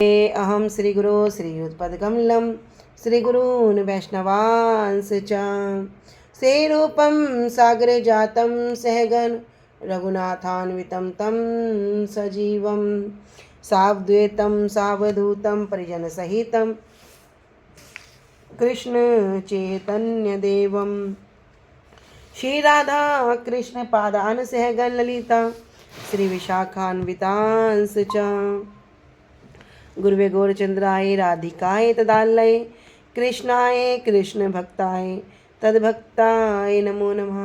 अहम श्रीगुरो श्रीयुतपदकमलं श्रीगुरून् वैष्णवांस च सेरूपं सागरे जातं सहगन रघुनाथान्वितं तं सजीवं सावद्वैतं सावधूतं परिजनसहितं कृष्ण चैतन्यदेवं श्री राधा कृष्ण पादान सहगन ललिता श्री विशाखान्वितांस च गुरुवे गौरचंद्राय राधिकाय तदालय कृष्णाय कृष्ण भक्ताय तद्भक्ताय नमो नमः।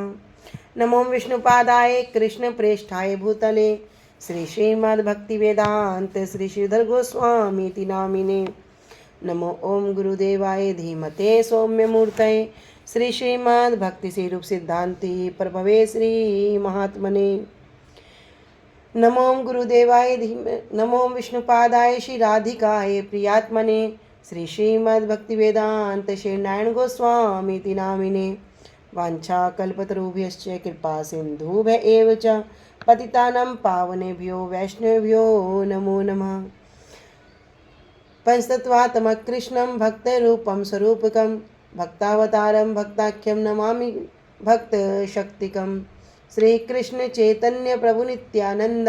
नमो विष्णुपादाय कृष्ण प्रेष्ठाय भूतले श्री श्रीमद्भक्तिवेदांत श्री श्रीधर गोस्वामी नामिने। नमो ओम गुरुदेवाय धीमते सौम्यमूर्तये श्री श्रीमद्भक्ति स्वरूप सिद्धांति प्रभवे श्री महात्मने। नमो गुरुदेवाय नमो विष्णुपादाय श्री राधिकाय प्रियात्मने श्री श्रीमद्भक्तिवेदांत श्रीनारायण गोस्वामी नामिने। वाञ्छाकल्पतरुभ्यश्च कृपा सिन्धुभ्य एव च पतितानां पावनेभ्यो वैष्णवेभ्यो नमो नमः। पंचतत्त्वात्मकं कृष्णं भक्तरूपं स्वरूपकं भक्तावतारं भक्ताख्यं नमामि भक्तशक्तिकम्। श्री कृष्ण चैतन्य प्रभु नित्यानंद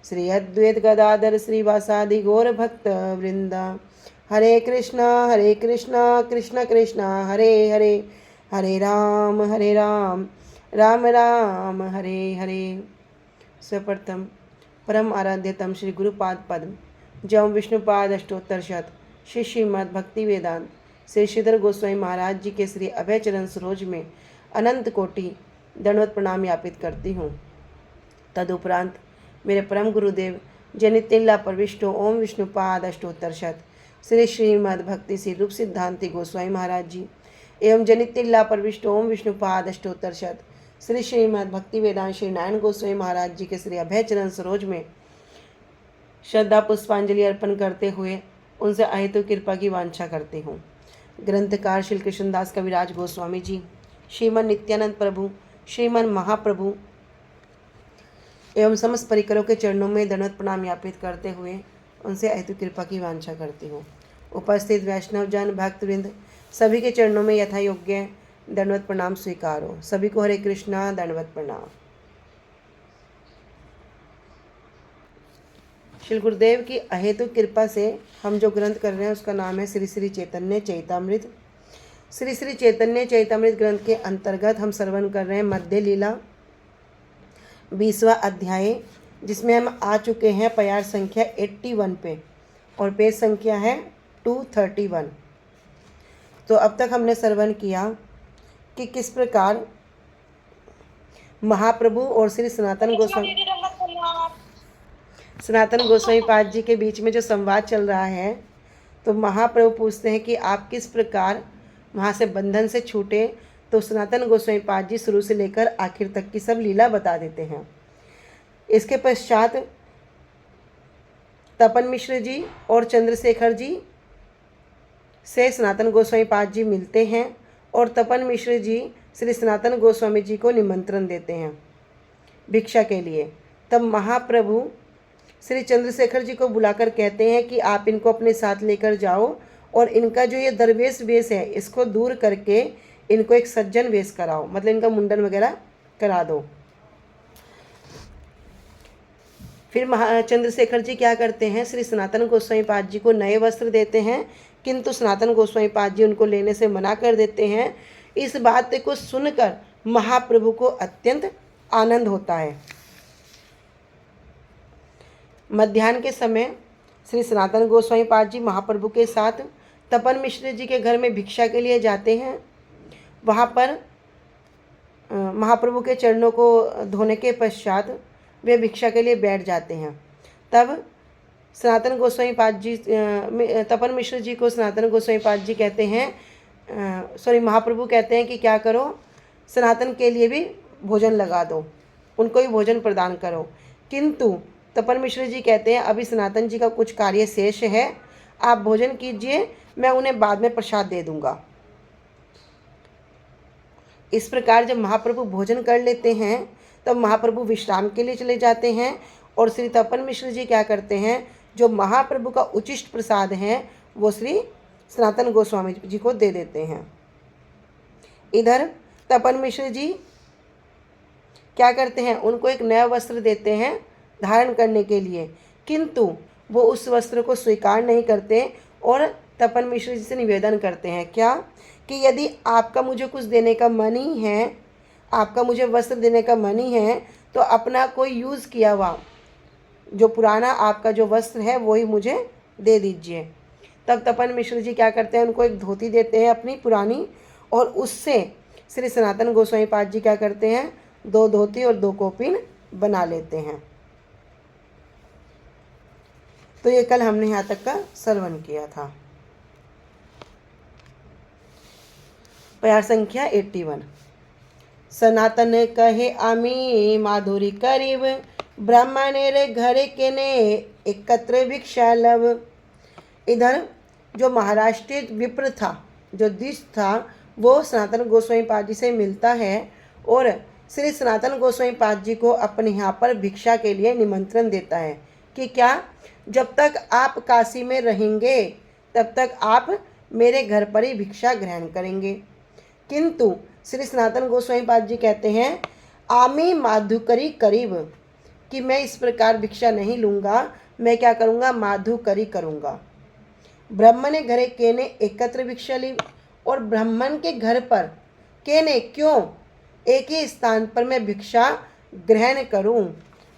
श्री अद्वैत गदाधर श्रीवासादि गौर भक्त वृंदा। हरे कृष्णा कृष्ण कृष्णा हरे हरे हरे राम राम राम हरे हरे। सर्वप्रथम परम आराध्यतम श्री गुरुपाद पद्म जम विष्णुपाद अष्टोत्तर शत श्री श्रीमद् भक्ति वेदांत श्री श्रीधर गोस्वामी महाराज जी के श्री अभय चरण सरोज में अनंत कोटि दंडवत प्रणाम यापित करती हूँ। तदुपरांत मेरे परम गुरुदेव जनित्यला प्रविष्टो ओम विष्णुपाद अष्टोत्तर शत श्री श्रीमद् भक्ति श्री रूप सिद्धांति गोस्वामी महाराज जी एवं जनित्यला प्रविष्टो ओम विष्णुपाद अष्टोत्तर शत श्री श्रीमद् भक्ति वेदांत श्री नारायण गोस्वामी महाराज जी के श्री अभय चरण सरोज में श्रद्धा पुष्पांजलि अर्पण करते हुए उनसे अहेतु कृपा की वांछा करती हूँ। ग्रंथकार श्री कृष्णदास कविराज गोस्वामी जी, श्रीमन नित्यानंद प्रभु, श्रीमन महाप्रभु एवं समस्त परिकरों के चरणों में दंडवत प्रणाम यापित करते हुए उनसे अहेतु कृपा की वांछा करती हूँ। उपस्थित वैष्णव जन भक्तवृंद सभी के चरणों में यथा योग्य दंडवत प्रणाम स्वीकारो। सभी को हरे कृष्णा दंडवत प्रणाम। श्री गुरुदेव की अहेतु कृपा से हम जो ग्रंथ कर रहे हैं उसका नाम है श्री श्री चैतन्य चैतामृत। श्री श्री चैतन्य चैतामृत ग्रंथ के अंतर्गत हम श्रवण कर रहे हैं मध्य लीला 20वां अध्याय, जिसमें हम आ चुके हैं प्यार संख्या 81 पे और पेज संख्या है 231। तो अब तक हमने श्रवण किया कि किस प्रकार महाप्रभु और श्री सनातन गोस्वामी पाद जी के बीच में जो संवाद चल रहा है, तो महाप्रभु पूछते हैं कि आप किस प्रकार वहाँ से बंधन से छूटे। तो सनातन गोस्वामी पाद जी शुरू से लेकर आखिर तक की सब लीला बता देते हैं। इसके पश्चात तपन मिश्र जी और चंद्रशेखर जी से सनातन गोस्वामी पाद जी मिलते हैं और तपन मिश्र जी श्री सनातन गोस्वामी जी को निमंत्रण देते हैं भिक्षा के लिए। तब महाप्रभु श्री चंद्रशेखर जी को बुलाकर कहते हैं कि आप इनको अपने साथ लेकर जाओ और इनका जो ये दरवेश वेश है इसको दूर करके इनको एक सज्जन वेश कराओ, मतलब इनका मुंडन वगैरह करा दो। फिर चंद्रशेखर जी क्या करते हैं, श्री सनातन गोस्वामी पाद जी को नए वस्त्र देते हैं, किंतु सनातन गोस्वामी पाद जी उनको लेने से मना कर देते हैं। इस बात को सुनकर महाप्रभु को अत्यंत आनंद होता है। मध्याह्न के समय श्री सनातन गोस्वामी पाद जी महाप्रभु के साथ तपन मिश्र जी के घर में भिक्षा के लिए जाते हैं। वहाँ पर महाप्रभु के चरणों को धोने के पश्चात वे भिक्षा के लिए बैठ जाते हैं। तब सनातन गोस्वामी पाद जी तपन मिश्र जी को सनातन गोस्वामी पाद जी कहते हैं, महाप्रभु कहते हैं कि क्या करो, सनातन के लिए भी भोजन लगा दो, उनको भी भोजन प्रदान करो। किंतु तपन मिश्र जी कहते हैं अभी सनातन जी का कुछ कार्य शेष है, आप भोजन कीजिए, मैं उन्हें बाद में प्रसाद दे दूंगा। इस प्रकार जब महाप्रभु भोजन कर लेते हैं तब महाप्रभु विश्राम के लिए चले जाते हैं और श्री तपन मिश्र जी क्या करते हैं, जो महाप्रभु का उचिष्ट प्रसाद है वो श्री सनातन गोस्वामी जी को दे देते हैं। इधर तपन मिश्र जी क्या करते हैं, उनको एक नया वस्त्र देते हैं धारण करने के लिए, किंतु वो उस वस्त्र को स्वीकार नहीं करते और तपन मिश्र जी से निवेदन करते हैं क्या, कि यदि आपका मुझे कुछ देने का मन ही है, आपका मुझे वस्त्र देने का मन ही है, तो अपना कोई यूज़ किया हुआ जो पुराना आपका जो वस्त्र है वही मुझे दे दीजिए। तब तपन मिश्र जी क्या करते हैं, उनको एक धोती देते हैं अपनी पुरानी, और उससे श्री सनातन गोस्वामी पाद जी क्या करते हैं, 2 धोती और 2 कौपीन बना लेते हैं। तो ये कल हमने यहाँ तक का श्रवण किया था। प्यार संख्या 81। सनातन कहे आमी माधुरी करीब, ब्राह्मणेर घरे के ने एकत्र भिक्षा लव। इधर जो महाराष्ट्रीय विप्र था, जो दिश था, वो सनातन गोस्वामी पाद जी से मिलता है और श्री सनातन गोस्वामी पाद जी को अपने यहाँ पर भिक्षा के लिए निमंत्रण देता है कि क्या, जब तक आप काशी में रहेंगे तब तक आप मेरे घर पर ही भिक्षा ग्रहण करेंगे। किंतु श्री सनातन गोस्वामी पाद जी कहते हैं आमी माधुकरी करीब, कि मैं इस प्रकार भिक्षा नहीं लूँगा, मैं क्या करूँगा, माधुकरी करूँगा। ब्राह्मण घरे केने एकत्र भिक्षा ली, और ब्राह्मण के घर पर केने क्यों, एक ही स्थान पर मैं भिक्षा ग्रहण करूं।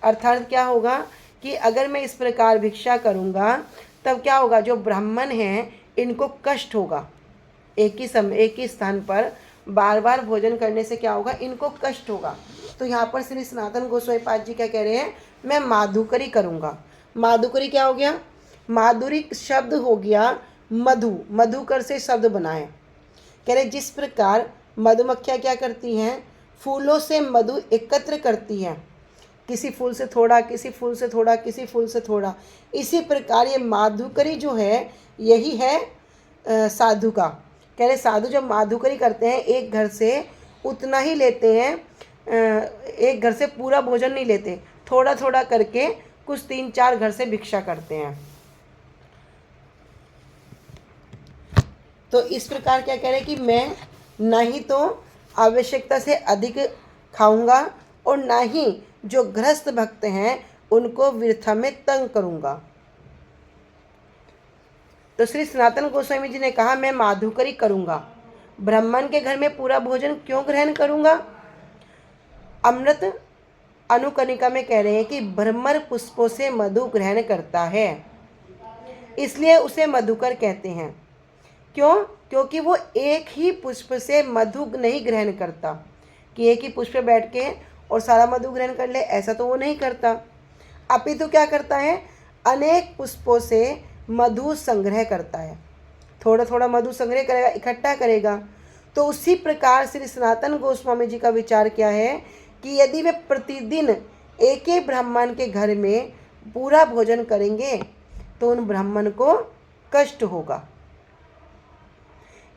अर्थात क्या होगा कि अगर मैं इस प्रकार भिक्षा करूंगा तब क्या होगा, जो ब्राह्मण हैं इनको कष्ट होगा। एक ही स्थान पर बार बार भोजन करने से क्या होगा, इनको कष्ट होगा। तो यहाँ पर श्री सनातन गोस्वामी पाद जी क्या कह रहे हैं, मैं माधुकरी करूँगा। माधुकरी क्या हो गया, माधुरी शब्द हो गया मधु, मधुकर से शब्द बनाए। कह रहे जिस प्रकार मधुमक्खियाँ क्या करती हैं, फूलों से मधु एकत्र करती हैं, किसी फूल से थोड़ा, किसी फूल से थोड़ा, किसी फूल से थोड़ा, इसी प्रकार ये माधुकरी जो है यही है साधु का। कह रहे साधु जब माधुकरी करते हैं एक घर से उतना ही लेते हैं, एक घर से पूरा भोजन नहीं लेते, थोड़ा थोड़ा करके कुछ 3-4 घर से भिक्षा करते हैं। तो इस प्रकार क्या कह रहे हैं कि मैं ना ही तो आवश्यकता से अधिक खाऊंगा और ना ही जो गृहस्थ भक्त हैं उनको वृथा में तंग करूंगा। तो श्री सनातन गोस्वामी जी ने कहा मैं माधुकरी करूंगा, ब्राह्मण के घर में पूरा भोजन क्यों ग्रहण करूंगा। अमृत अनुकनिका में कह रहे हैं कि भ्रमर पुष्पों से मधु ग्रहण करता है, इसलिए उसे मधुकर कहते हैं। क्यों, क्योंकि वो एक ही पुष्प से मधु नहीं ग्रहण करता, कि एक ही पुष्प पे बैठ के और सारा मधु ग्रहण कर ले, ऐसा तो वो नहीं करता। अपितु क्या करता है, अनेक पुष्पों से मधु संग्रह करता है, थोड़ा थोड़ा मधु संग्रह करेगा, इकट्ठा करेगा। तो उसी प्रकार श्री सनातन गोस्वामी जी का विचार क्या है कि यदि वे प्रतिदिन एक ही ब्राह्मण के घर में पूरा भोजन करेंगे तो उन ब्राह्मण को कष्ट होगा।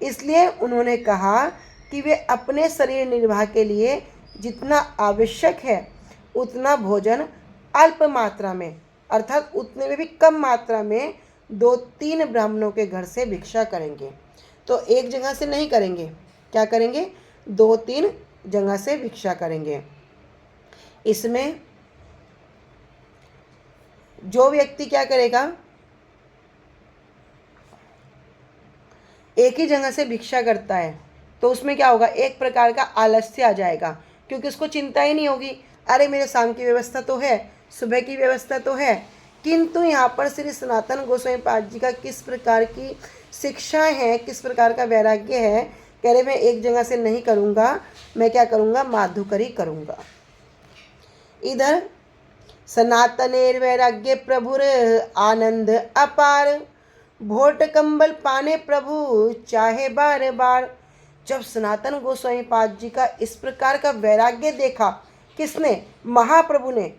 इसलिए उन्होंने कहा कि वे अपने शरीर निर्वाह के लिए जितना आवश्यक है उतना भोजन अल्प मात्रा में, अर्थात उतने में भी कम मात्रा में 2-3 ब्राह्मणों के घर से भिक्षा करेंगे। तो एक जगह से नहीं करेंगे, क्या करेंगे, 2-3 जगह से भिक्षा करेंगे। इसमें जो व्यक्ति क्या करेगा, एक ही जगह से भिक्षा करता है तो उसमें क्या होगा, एक प्रकार का आलस्य आ जाएगा, क्योंकि उसको चिंता ही नहीं होगी, अरे मेरे शाम की व्यवस्था तो है, सुबह की व्यवस्था तो है। किंतु यहाँ पर श्री सनातन गोस्वामी पाद जी का किस प्रकार की शिक्षा है, किस प्रकार का वैराग्य है, कह रहे मैं एक जगह से नहीं करूँगा, मैं क्या करूँगा, माधुकरी करूँगा। इधर सनातनेर वैराग्य प्रभुर आनंद अपार, भोट कंबल पाने प्रभु चाहे बार बार। जब सनातन गोस्वामी पाद जी का इस प्रकार का वैराग्य देखा, किसने, महाप्रभु ने,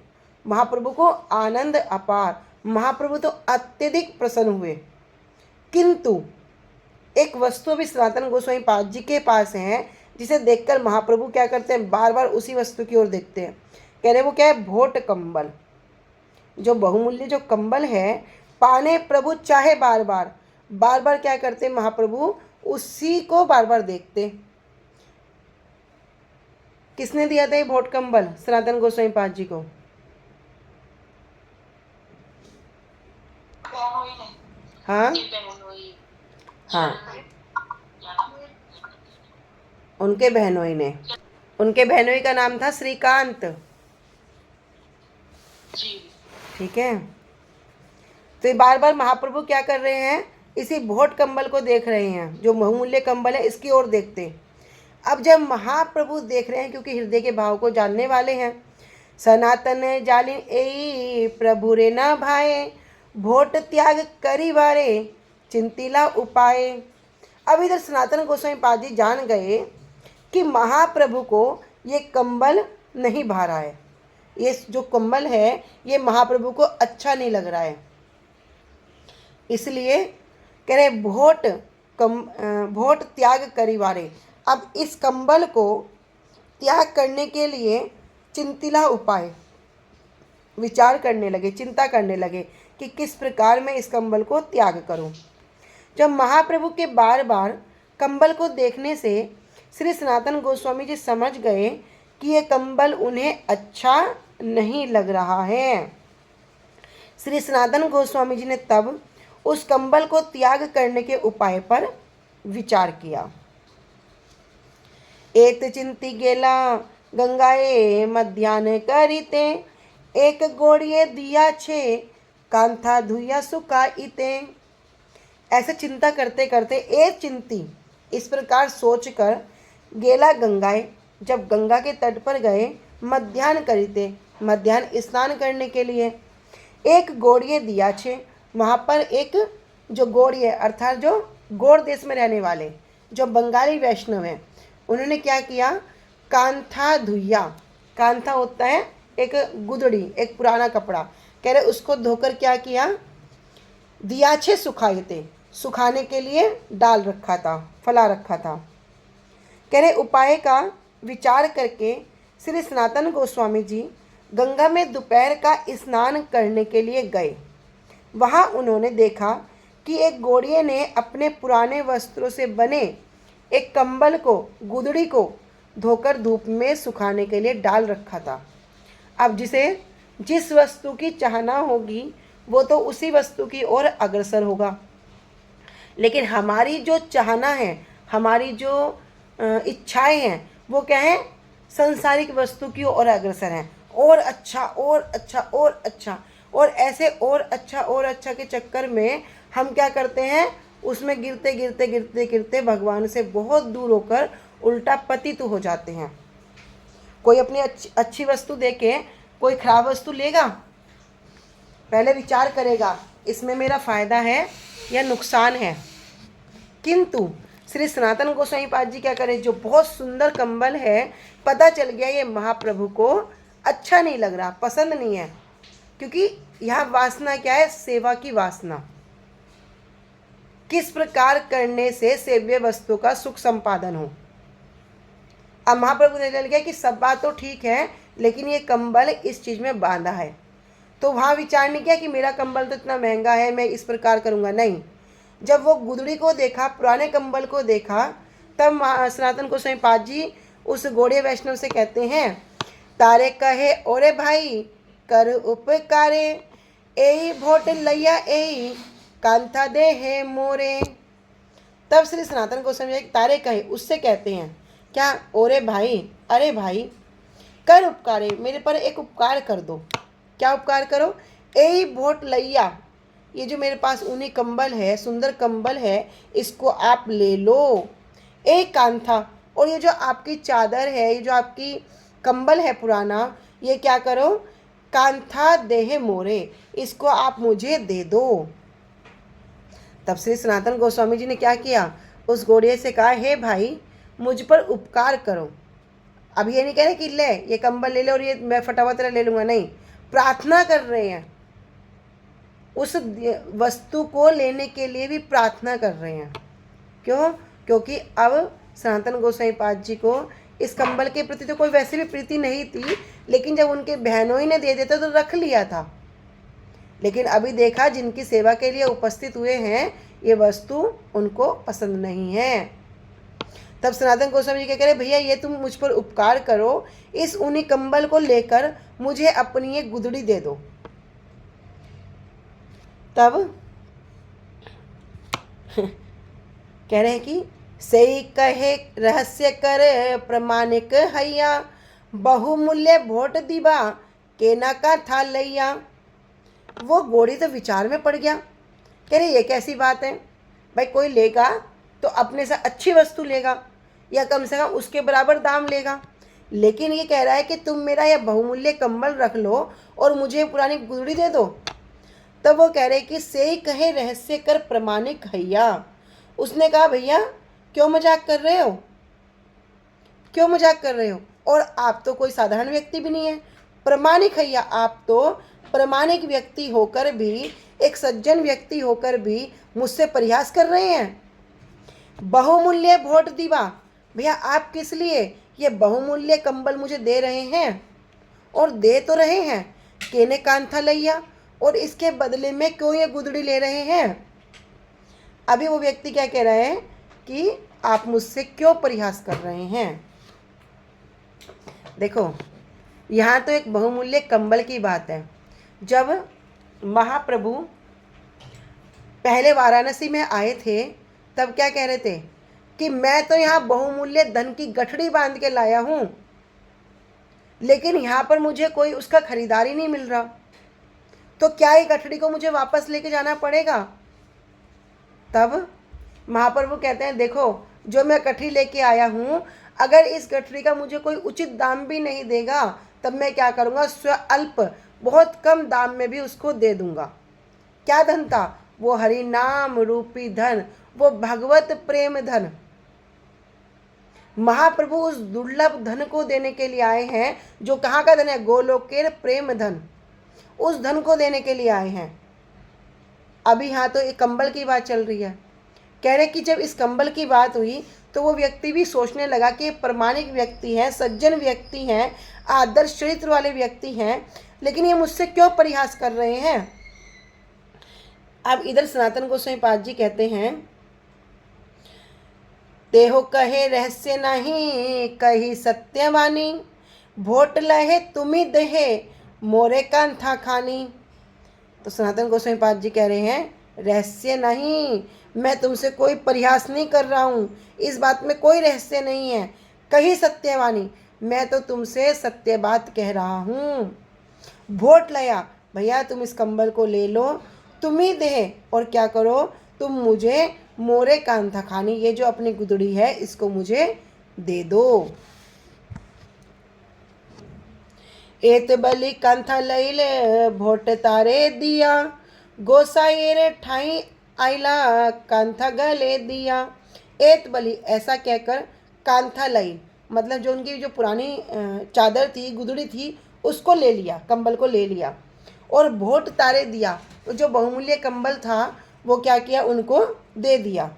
महाप्रभु को आनंद अपार, महाप्रभु तो अत्यधिक प्रसन्न हुए। किंतु एक वस्तु भी सनातन गोस्वामी पाद जी के पास है जिसे देखकर महाप्रभु क्या करते हैं, बार बार उसी वस्तु की ओर देखते हैं। कह रहे वो क्या है, भोट कंबल, जो बहुमूल्य जो कंबल है पाने प्रभु चाहे बार बार, बार बार क्या करते महाप्रभु, उसी को बार बार देखते। किसने दिया था ये भोट कंबल सनातन गोस्वामी पाद जी को? हाँ हाँ, उनके बहनोई ने। उनके बहनोई का नाम था श्रीकांत। ठीक है, तो ये बार बार महाप्रभु क्या कर रहे हैं, इसी भोट कंबल को देख रहे हैं, जो बहुमूल्य कंबल है इसकी ओर देखते। अब जब महाप्रभु देख रहे हैं, क्योंकि हृदय के भाव को जानने वाले हैं, सनातन जालिन ए प्रभु रे न भाए, भोट त्याग करी वारे चिंतिला उपाय। अब इधर सनातन गोस्वामी पाद जी जान गए कि महाप्रभु को ये कंबल नहीं भा रहा है, ये जो कंबल है ये महाप्रभु को अच्छा नहीं लग रहा है, इसलिए कह रहे भोट त्याग करीवारे। अब इस कंबल को त्याग करने के लिए चिंतिला उपाय विचार करने लगे, चिंता करने लगे कि किस प्रकार मैं इस कंबल को त्याग करूं। जब महाप्रभु के बार बार कंबल को देखने से श्री सनातन गोस्वामी जी समझ गए कि ये कंबल उन्हें अच्छा नहीं लग रहा है। श्री सनातन गोस्वामी जी ने तब उस कंबल को त्याग करने के उपाय पर विचार किया। एक चिंती गेला गंगाए मध्यान्ह करीते, एक गोड़िए दिया छे कांथा धुइया सुकाईते। ऐसे चिंता करते करते एक चिंती इस प्रकार सोचकर गेला गंगाए, जब गंगा के तट पर गए, मध्यान्ह करीते, मध्यान्ह स्नान करने के लिए, एक गोड़िए दिया छे, वहाँ पर एक जो गोड़िए अर्थात जो गौड़ देश में रहने वाले जो बंगाली वैष्णव हैं, उन्होंने क्या किया, कांथा धुइया, कांथा होता है एक गुदड़ी, एक पुराना कपड़ा, कह रहे उसको धोकर क्या किया, दियाछे सुखाते, सुखाने के लिए डाल रखा था, फला रखा था। कह रहे उपाय का विचार करके श्री सनातन गोस्वामी जी गंगा में दोपहर का स्नान करने के लिए गए। वहाँ उन्होंने देखा कि एक गोड़िए ने अपने पुराने वस्त्रों से बने एक कंबल को, गुदड़ी को धोकर धूप में सुखाने के लिए डाल रखा था। अब जिस वस्तु की चाहना होगी वो तो उसी वस्तु की ओर अग्रसर होगा, लेकिन हमारी जो चाहना है, हमारी जो इच्छाएं हैं, वो क्या है, संसारिक वस्तु की ओर अग्रसर हैं, और अच्छा और अच्छा और अच्छा, और ऐसे और अच्छा के चक्कर में हम क्या करते हैं, उसमें गिरते गिरते गिरते गिरते भगवान से बहुत दूर होकर उल्टा पतित हो जाते हैं। कोई अपनी अच्छी वस्तु देके कोई खराब वस्तु लेगा, पहले विचार करेगा इसमें मेरा फ़ायदा है या नुकसान है। किंतु श्री सनातन गोस्वामी पाद जी क्या करें, जो बहुत सुंदर कंबल है, पता चल गया ये महाप्रभु को अच्छा नहीं लग रहा, पसंद नहीं है, क्योंकि यहाँ वासना क्या है, सेवा की वासना, किस प्रकार करने से सेव्य वस्तु का सुख संपादन हो। अब महाप्रभु ने चल गया कि सब बात तो ठीक है, लेकिन ये कंबल इस चीज़ में बांधा है, तो वहाँ विचार नहीं किया कि मेरा कंबल तो इतना महंगा है, मैं इस प्रकार करूँगा, नहीं। जब वो गुदड़ी को देखा, पुराने कंबल को देखा, तब सनातन गोस्वामी पाद जी उस गोड़े वैष्णव से कहते हैं, तारे कहे ओरे भाई कर उपकारे, एई भोट लैया एई कांथा दे है मोरे। तब श्री सनातन गोस्वामी तारे कहे, उससे कहते हैं क्या, ओरे भाई, अरे भाई, कर उपकारे, मेरे पर एक उपकार कर दो। क्या उपकार करो, एई भोट लैया, ये जो मेरे पास ऊनी कंबल है, सुंदर कंबल है, इसको आप ले लो। एक कांथा, और ये जो आपकी चादर है, ये जो आपकी कंबल है पुराना, ये क्या करो, कांथा देह मोरे, इसको आप मुझे दे दो। तब श्री सनातन गोस्वामी जी ने क्या किया, उस घोड़े से कहा, हे भाई मुझ पर उपकार करो। अब ये नहीं कह रहे कि ले ये कंबल ले लो और ये मैं फटाफट तेरा ले लूँगा, नहीं, प्रार्थना कर रहे हैं, उस वस्तु को लेने के लिए भी प्रार्थना कर रहे हैं। क्यों, क्योंकि अब सनातन गोस्वामी पाद जी को इस कंबल के प्रति तो कोई वैसे भी प्रीति नहीं थी, लेकिन जब उनके बहनों ही ने दे देता तो रख लिया था, लेकिन अभी देखा जिनकी सेवा के लिए उपस्थित हुए हैं ये वस्तु उनको पसंद नहीं है। तब सनातन गोस्वामी जी क्या कह रहे, भैया ये तुम मुझ पर उपकार करो, इस ऊनी कंबल को लेकर मुझे अपनी एक गुदड़ी दे दो। तब कह रहे हैं कि सही कहे रहस्य कर प्रमाणिक हैया, बहुमूल्य भोट दीबा केना का था लैया। वो गोड़ी तो विचार में पड़ गया, कह रहे ये कैसी बात है भाई, कोई लेगा तो अपने से अच्छी वस्तु लेगा या कम से कम उसके बराबर दाम लेगा, लेकिन ये कह रहा है कि तुम मेरा यह बहुमूल्य कंबल रख लो और मुझे पुरानी गुदड़ी दे दो। तब वो कह रहे कि से कहे रहस्य कर प्रमाणिक हैया। उसने कहा भैया क्यों मजाक कर रहे हो, क्यों मजाक कर रहे हो, और आप तो कोई साधारण व्यक्ति भी नहीं है, प्रमाणिक हैया, आप तो प्रामाणिक व्यक्ति होकर भी, एक सज्जन व्यक्ति होकर भी मुझसे परिहास कर रहे हैं। बहुमूल्य भोट दीवा, भैया आप किस लिए ये बहुमूल्य कंबल मुझे दे रहे हैं, और दे तो रहे हैं केने कांथा लैया, और इसके बदले में क्यों ये गुदड़ी ले रहे हैं। अभी वो व्यक्ति क्या कह रहे हैं कि आप मुझसे क्यों परिहास कर रहे हैं। देखो यहाँ तो एक बहुमूल्य कंबल की बात है। जब महाप्रभु पहले वाराणसी में आए थे तब क्या कह रहे थे कि मैं तो यहाँ बहुमूल्य धन की गठड़ी बांध के लाया हूँ, लेकिन यहाँ पर मुझे कोई उसका खरीदार ही नहीं मिल रहा, तो क्या ये गठड़ी को मुझे वापस लेके जाना पड़ेगा। तब महाप्रभु कहते हैं देखो जो मैं गठड़ी लेके आया हूँ, अगर इस गठड़ी का मुझे कोई उचित दाम भी नहीं देगा तब मैं क्या करूँगा, स्वल्प बहुत कम दाम में भी उसको दे दूंगा। क्या धन था वो, हरि नाम रूपी धन, वो भगवत प्रेम धन। महाप्रभु उस दुर्लभ धन को देने के लिए आए हैं, जो कहाँ का धन है, गोलोकेर प्रेम धन, उस धन को देने के लिए आए हैं। अभी यहाँ तो एक कंबल की बात चल रही है। कह रहे कि जब इस कंबल की बात हुई तो वो व्यक्ति भी सोचने लगा कि प्रामाणिक व्यक्ति हैं, सज्जन व्यक्ति हैं, आदर्श चरित्र वाले व्यक्ति हैं, लेकिन ये मुझसे क्यों परिहास कर रहे हैं। अब इधर सनातन गोस्वामी पाद जी कहते हैं, तेहो कहे रहस्य नहीं कही सत्यवानी, भोट लहे तुम्ही दहे मोरे कांथा खानी। तो सनातन गोस्वामी पाद जी कह रहे हैं रहस्य नहीं, मैं तुमसे कोई परिहास नहीं कर रहा हूँ, इस बात में कोई रहस्य नहीं है, कही सत्यवानी, मैं तो तुमसे सत्य बात कह रहा हूँ। भोट लया, भैया तुम इस कंबल को ले लो, तुम ही दे, और क्या करो तुम मुझे मोरे कांथा खानी, ये जो अपनी गुदड़ी है इसको मुझे दे दो। एत बलि कांथा लैल भोट तारे दिया, गोसाई ठाई आइला कांथा गले दिया। एत बलि ऐसा कहकर कांथा लई मतलब जो उनकी जो पुरानी चादर थी, गुदड़ी थी, उसको ले लिया, कंबल को ले लिया, और भोट तारे दिया, तो जो बहुमूल्य कंबल था वो क्या किया, उनको दे दिया।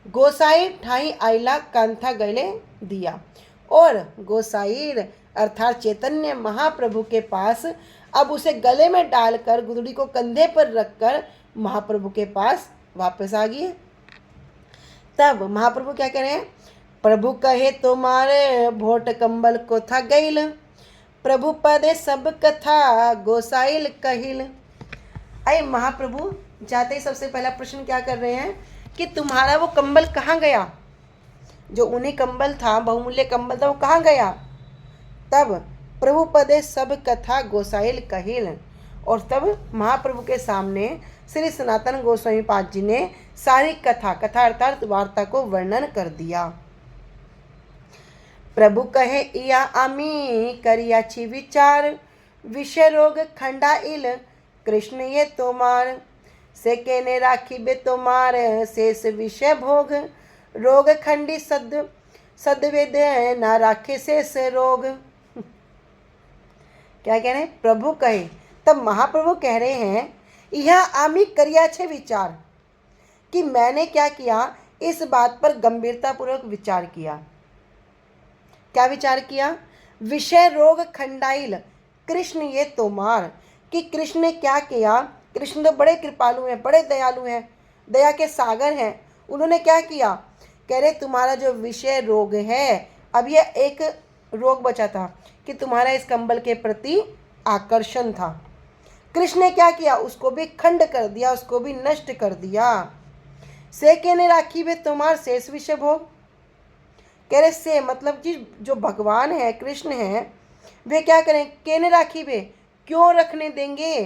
गोसाई ठाई आइला कांथा गले दिया, और गोसाई अर्थात चैतन्य महाप्रभु के पास अब उसे गले में डालकर गुदड़ी को कंधे पर रखकर महाप्रभु के पास वापस आ गई। तब महाप्रभु क्या कह रहे हैं, प्रभु कहे तुम्हारे भोट कंबल को था गईल, प्रभु पदे सब कथा गोसाइल कहिल। अरे महाप्रभु जाते ही सबसे पहला प्रश्न क्या कर रहे हैं कि तुम्हारा वो कंबल कहाँ गया, जो उन्हीं कंबल था, बहुमूल्य कंबल था, वो कहाँ गया। तब प्रभु पदे सब कथा गोसाइल कहिल, और तब महाप्रभु के सामने श्री सनातन गोस्वामी पाद जी ने सारी कथा, कथा अर्थात वार्ता को वर्णन कर दिया। प्रभु कहे इया आमी करियाची विचार, विषय रोग खंडाइल कृष्ण ये तोमार, से केने राखी बे तोमार शेष विषय भोग, रोग खंडी सद सदवेद ना राखे शेष रोग। क्या कह रहे हैं, प्रभु कहे, तब महाप्रभु कह रहे हैं यह आमी करिया छे विचार, कि मैंने क्या किया, इस बात पर गंभीरतापूर्वक विचार किया। क्या विचार किया, विषय रोग खंडाइल कृष्ण ये तोमार, कि कृष्ण ने क्या किया। कृष्ण तो बड़े कृपालु हैं, बड़े दयालु हैं, दया के सागर हैं। उन्होंने क्या किया, कह रहे तुम्हारा जो विषय रोग है, अब यह एक रोग बचा था कि तुम्हारा इस कंबल के प्रति आकर्षण था। कृष्ण ने क्या किया, उसको भी खंड कर दिया, उसको भी नष्ट कर दिया। से कहने राखी वे तुम्हार शेष विषय भोग। कह रहे से मतलब कि जो भगवान है, कृष्ण है, वे क्या करें, कहने राखी वे, क्यों रखने देंगे,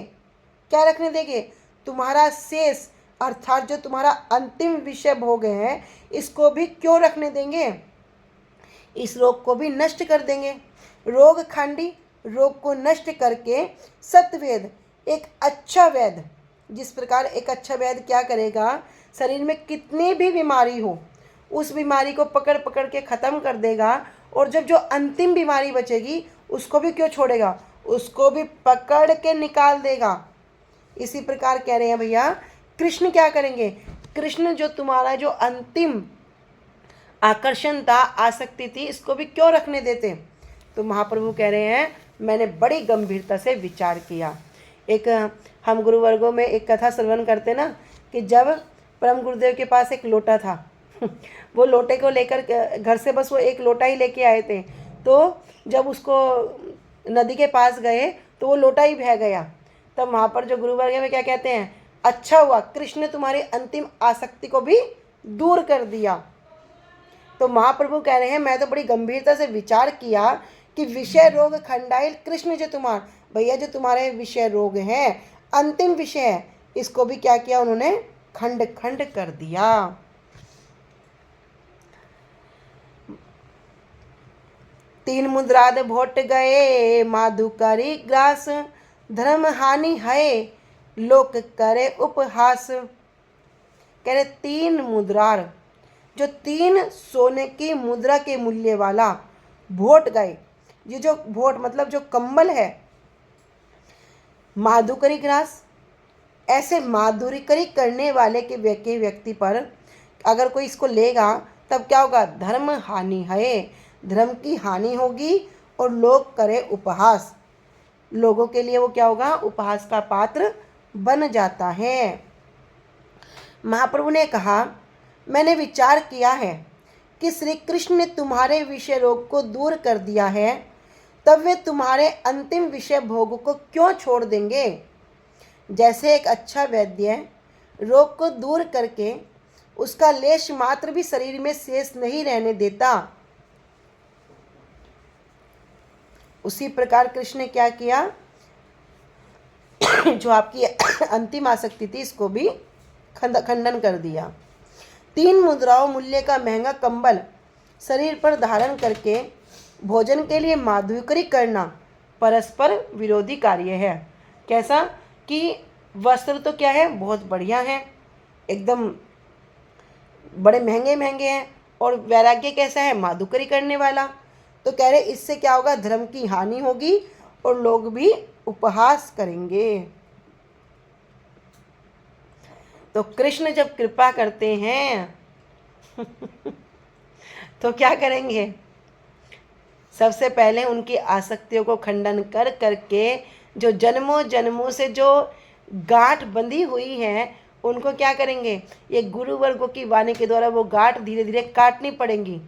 क्या रखने देंगे, तुम्हारा शेष अर्थात जो तुम्हारा अंतिम विषय भोग है, इसको भी क्यों रखने देंगे, इस रोग को भी नष्ट कर देंगे। रोग खांडी, रोग को नष्ट करके सत्यवेद, एक अच्छा वैद, जिस प्रकार एक अच्छा वैद क्या करेगा, शरीर में कितनी भी बीमारी हो उस बीमारी को पकड़ पकड़ के ख़त्म कर देगा, और जब जो अंतिम बीमारी बचेगी उसको भी क्यों छोड़ेगा, उसको भी पकड़ के निकाल देगा। इसी प्रकार कह रहे हैं भैया, कृष्ण क्या करेंगे, कृष्ण जो तुम्हारा जो अंतिम आकर्षण था, आसक्ति थी, इसको भी क्यों रखने देते। तो महाप्रभु कह रहे हैं, मैंने बड़ी गंभीरता से विचार किया। एक हम गुरुवर्गों में एक कथा श्रवण करते ना, कि जब परम गुरुदेव के पास एक लोटा था वो लोटे को लेकर घर से बस वो एक लोटा ही लेके आए थे, तो जब उसको नदी के पास गए तो वो लोटा ही बह गया। तब वहाँ पर जो गुरुवर्ग में क्या कहते हैं, अच्छा हुआ कृष्ण ने तुम्हारी अंतिम आसक्ति को भी दूर कर दिया। तो महाप्रभु कह रहे हैं, मैं तो बड़ी गंभीरता से विचार किया कि विषय रोग खंडाइल कृष्ण जो तुम्हारा, भैया जो तुम्हारे विषय रोग हैं, अंतिम विषय है, इसको भी क्या किया उन्होंने, खंड खंड कर दिया। तीन मुद्राद भोट गए माधुकरी ग्रास, धर्म हानि है लोक करे उपहास। कह रहे तीन मुद्रार, जो तीन सोने की मुद्रा के मूल्य वाला भोट गए, ये जो भोट मतलब जो कम्बल है, माधुकरी ग्रास, ऐसे माधुरीकरी करने वाले के व्यक्ति पर अगर कोई इसको लेगा तब क्या होगा, धर्म हानि है, धर्म की हानि होगी, और लोग करे उपहास, लोगों के लिए वो क्या होगा, उपहास का पात्र बन जाता है। महाप्रभु ने कहा, मैंने विचार किया है कि श्री कृष्ण ने तुम्हारे विषय रोग को दूर कर दिया है, तब वे तुम्हारे अंतिम विषय भोग को क्यों छोड़ देंगे। जैसे एक अच्छा वैद्य रोग को दूर करके उसका लेश मात्र भी शरीर में शेष नहीं रहने देता, उसी प्रकार कृष्ण ने क्या किया, जो आपकी अंतिम आसक्ति थी इसको भी खंडन कर दिया। तीन मुद्राओं मूल्य का महंगा कंबल शरीर पर धारण करके भोजन के लिए माधुकरी करना परस्पर विरोधी कार्य है। कैसा कि वस्त्र तो क्या है, बहुत बढ़िया है, एकदम बड़े महंगे महंगे हैं, और वैराग्य कैसा है, माधुकरी करने वाला। तो कह रहे इससे क्या होगा, धर्म की हानि होगी और लोग भी उपहास करेंगे। तो कृष्ण जब कृपा करते हैं तो क्या करेंगे, सबसे पहले उनकी आसक्तियों को खंडन कर करके जो जन्मों जन्मों से जो गांठ बंधी हुई है उनको क्या करेंगे, ये गुरुवर्गों की वाणी के द्वारा वो गांठ धीरे धीरे काटनी पड़ेंगी।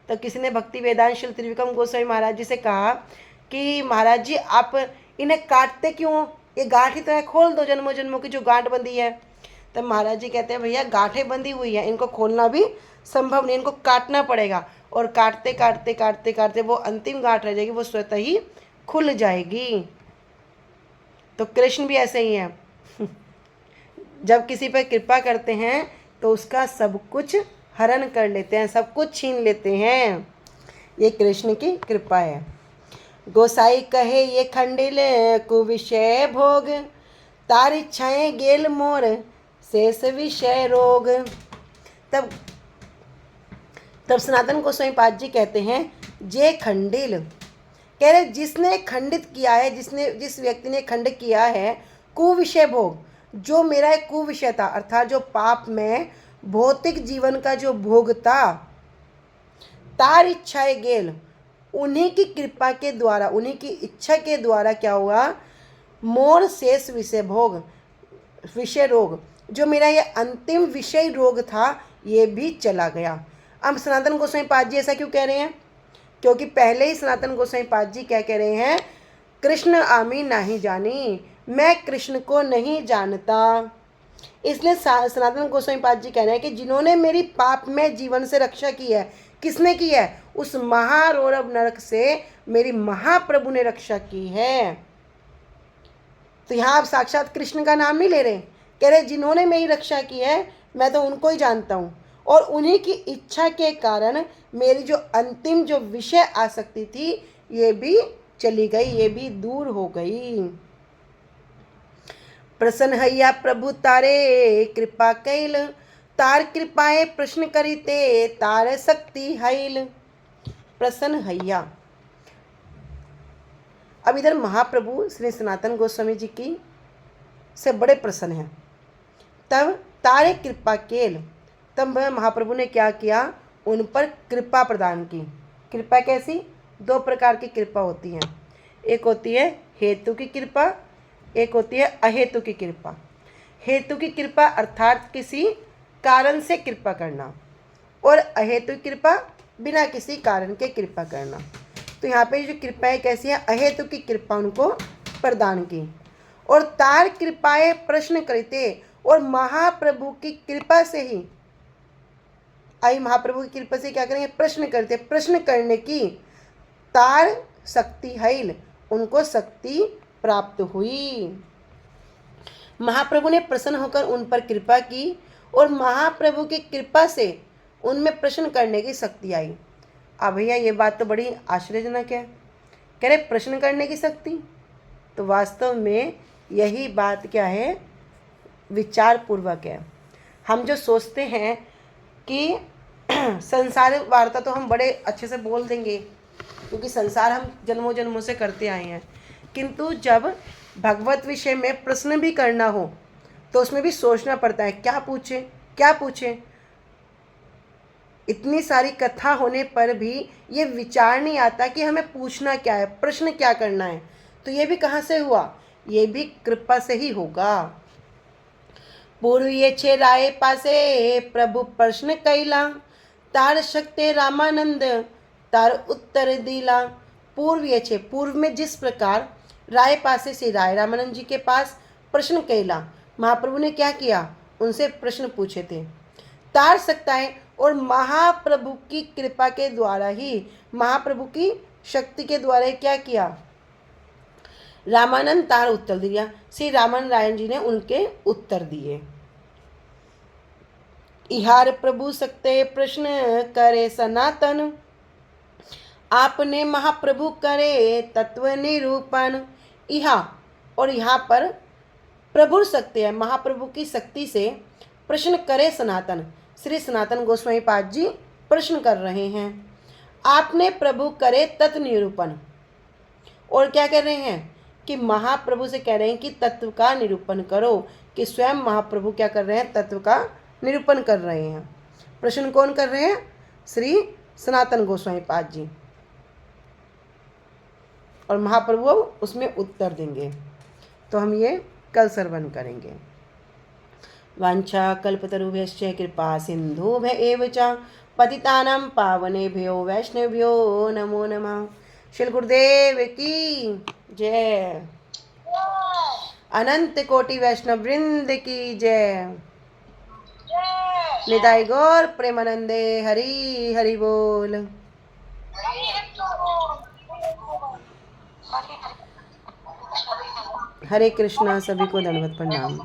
तो किसी ने भक्ति वेदांत श्री त्रिविक्रम गोस्वामी महाराज जी से कहा कि महाराज जी आप इन्हें काटते क्यों, ये गांठ ही तो है, खोल दो जन्मों जन्मों की जो गांठ बंधी है। तब महाराज जी कहते हैं भैया गांठें बंधी हुई है, इनको खोलना भी संभव नहीं, इनको काटना पड़ेगा, और काटते काटते काटते काटते वो अंतिम गांठ रह जाएगी, वो स्वतः ही खुल जाएगी। तो कृष्ण भी ऐसे ही हैं जब किसी पर कृपा करते हैं तो उसका सब कुछ हरण कर लेते हैं, सब कुछ छीन लेते हैं। ये कृष्ण की कृपा है। गोसाई कहे ये खंडिल कुविषय भोग, तार इच्छाएं गेल मोर शेष विषय रोग। तब सनातन गोस्वामी पाद जी कहते हैं, जे खंडिल, कह रहे जिसने खंडित किया है, जिस व्यक्ति ने खंड किया है कुविषय भोग, जो मेरा एक कुविषय था, अर्थात जो पाप में भौतिक जीवन का जो भोग था, तार इच्छाएं गेल, उन्हीं की कृपा के द्वारा, उन्हीं की इच्छा के द्वारा क्या हुआ, मोर शेष विषय भोग, विषय रोग, जो मेरा ये अंतिम विषय रोग था ये भी चला गया। अब सनातन गोस्वामी पाद जी ऐसा क्यों कह रहे हैं? क्योंकि पहले ही सनातन गोस्वामी पाद जी क्या कह रहे हैं? कृष्ण आमी नहीं जानी, मैं कृष्ण को नहीं जानता। इसलिए सनातन गोस्वामी पाद जी कह रहे हैं कि जिन्होंने मेरी पाप में जीवन से रक्षा की है, किसने की है? उस महारौरव नरक से मेरी महाप्रभु ने रक्षा की है। तो यहाँ आप साक्षात कृष्ण का नाम नहीं ले रहे, कह रहे जिन्होंने मेरी रक्षा की है मैं तो उनको ही जानता हूँ, और उन्हीं की इच्छा के कारण मेरी जो अंतिम जो विषय आसक्ति थी ये भी चली गई, ये भी दूर हो गई। प्रसन्न हैया प्रभु तारे कृपा कैल, तार कृपाए प्रश्न करिते तार शक्ति हैल। प्रसन्न हैया, अब इधर महाप्रभु श्री सनातन गोस्वामी जी की से बड़े प्रसन्न हैं। तब तारे कृपा केल, तब महाप्रभु ने क्या किया? उन पर कृपा प्रदान की। कृपा कैसी? दो प्रकार की कृपा होती हैं, एक होती है हेतु की कृपा, एक होती है अहेतु की कृपा। हेतु की कृपा अर्थात किसी कारण से कृपा करना, और अहेतु की कृपा बिना किसी कारण के कृपा करना। तो यहाँ पे जो कृपाएं कैसी है? अहेतु की कृपा उनको प्रदान की। और तार कृपाएं प्रश्न करते, और महाप्रभु की कृपा से ही आई, महाप्रभु की कृपा से क्या करेंगे? प्रश्न करते, प्रश्न करने की तार शक्ति हैल, उनको शक्ति प्राप्त हुई। महाप्रभु ने प्रसन्न होकर उन पर कृपा की, और महाप्रभु की कृपा से उनमें प्रश्न करने की शक्ति आई। अब भैया ये बात तो बड़ी आश्चर्यजनक है, कह रहे प्रश्न करने की शक्ति। तो वास्तव में यही बात क्या है? विचार पूर्वक है। हम जो सोचते हैं कि संसार वार्ता तो हम बड़े अच्छे से बोल देंगे, क्योंकि संसार हम जन्मों जन्मों से करते आए हैं, किंतु जब भगवत विषय में प्रश्न भी करना हो तो उसमें भी सोचना पड़ता है, क्या पूछें क्या पूछें। इतनी सारी कथा होने पर भी ये विचार नहीं आता कि हमें पूछना क्या है, प्रश्न क्या करना है। तो ये भी कहाँ से हुआ? ये भी कृपा से ही होगा। पूर्व ये छे राय पासे प्रभु प्रश्न कैला, तार शक्ति रामानंद तार उत्तर दिला। पूर्व ये छे, पूर्व में जिस प्रकार राय पासे से राय रामानंद जी के पास प्रश्न कैला, महाप्रभु ने क्या किया? उनसे प्रश्न पूछे थे। तार सकता है, और महाप्रभु की कृपा के द्वारा ही, महाप्रभु की शक्ति के द्वारा ही क्या किया? रामानंद तार उत्तर दिया, श्री रामानंद रायन जी ने उनके उत्तर दिए। इहार प्रभु सकते प्रश्न करे सनातन, आपने महाप्रभु करे तत्व निरूपण। इहा, और यहाँ पर प्रभु शक्ति है, महाप्रभु की शक्ति से प्रश्न करे सनातन, श्री सनातन गोस्वामी पाद जी प्रश्न कर रहे हैं। आपने प्रभु करे तत्व निरूपण, और क्या कह रहे हैं? कि महाप्रभु से कह रहे हैं कि तत्व का निरूपण करो, कि स्वयं महाप्रभु क्या कर रहे हैं? तत्व का निरूपण कर रहे हैं। प्रश्न कौन कर रहे हैं? श्री सनातन गोस्वामी पाद जी, और महाप्रभु अब उसमें उत्तर देंगे। तो हम ये कल श्रवण करेंगे। वांछा कल्पतरुभ्यश्च कृपा सिंधुभ्य एव च पतितानां पावनेभ्यो वैष्णवेभ्यो नमो नमः। श्री गुरुदेव की जय। अनंत कोटि वैष्णव वृंद की जय। निताई गौर प्रेमानंदे हरि हरि बोल। हरे कृष्णा। सभी को दंडवत प्रणाम।